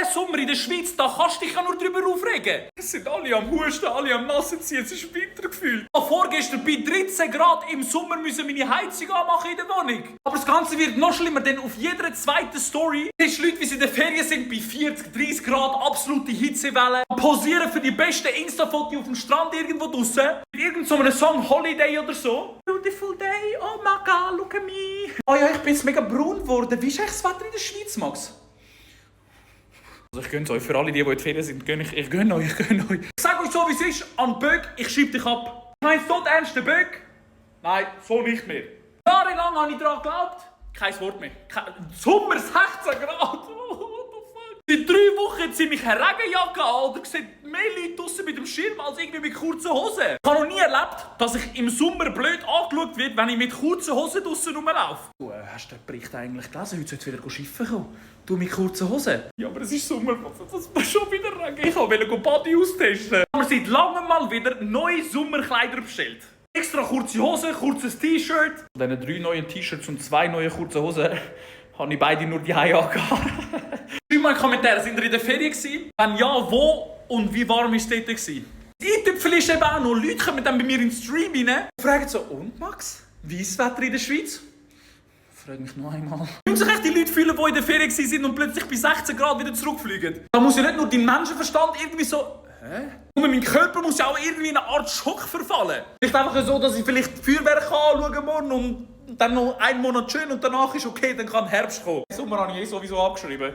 diesen Sommer in der Schweiz, da kannst du dich ja nur drüber aufregen. Es sind alle am Husten, alle am Nassen ziehen, es ist Wintergefühl. Vorgestern bei 13 Grad im Sommer müssen meine Heizung anmachen in der Wohnung. Aber das Ganze wird noch schlimmer, denn auf jeder zweiten Story siehst du Leute, wie sie in der Ferien sind, bei 40, 30 Grad, absolute Hitzewelle. Posieren für die besten Insta-Fotos auf dem Strand irgendwo draussen. Mit irgendeinem so einem Song Holiday oder so. Beautiful day, oh my god, look at me. Oh ja, ich bin jetzt mega braun geworden. Wie ist eigentlich das Wetter in der Schweiz, Max? Also ich gönn's euch. Für alle, die in die Ferien sind, ich gönne euch. Ich sag euch so, wie es ist. An Böck, ich schieb dich ab. Ich mein's tot ernst, der Böck? Nein, so nicht mehr. Jahrelang habe ich daran geglaubt. Kein Wort mehr. Sommer 16 Grad. Seit 3 Wochen ziehe ich eine Regenjacke an oder sehe mehr Leute draussen mit dem Schirm als irgendwie mit kurzen Hosen. Ich habe noch nie erlebt, dass ich im Sommer blöd angeschaut werde, wenn ich mit kurzen Hosen draussen rumlaufe. Du, hast du den Bericht eigentlich gelesen? Heute soll es wieder schiffen kommen. Du mit kurzen Hosen. Ja, aber es ist Sommer, das war schon wieder Regen. Ich wollte Body austesten. Wir haben seit langem mal wieder neue Sommerkleider bestellt. Extra kurze Hosen, kurzes T-Shirt. Von diesen 3 neuen T-Shirts und 2 neuen kurzen Hosen habe ich beide nur die Hause angehabt. Schreibt mal in die Kommentare, sind ihr in der Ferien gewesen? Wenn ja, wo und wie warm war es dort? Das i-Tüpfel ist eben auch noch. Leute kommen dann bei mir in den Stream rein und fragen so, und Max, wie ist das Wetter in der Schweiz? Frag mich noch einmal. Wie sich echt die Leute fühlen, die in der Ferien waren und plötzlich bei 16 Grad wieder zurückfliegen? Da muss ja nicht nur dein Menschenverstand irgendwie so... Hä? Und mein Körper muss ja auch irgendwie in eine Art Schock verfallen. Vielleicht einfach so, dass ich vielleicht Feuerwerk anschauen morgen und dann noch einen Monat schön und danach ist okay, dann kann Herbst kommen. Sommer habe ich sowieso abgeschrieben.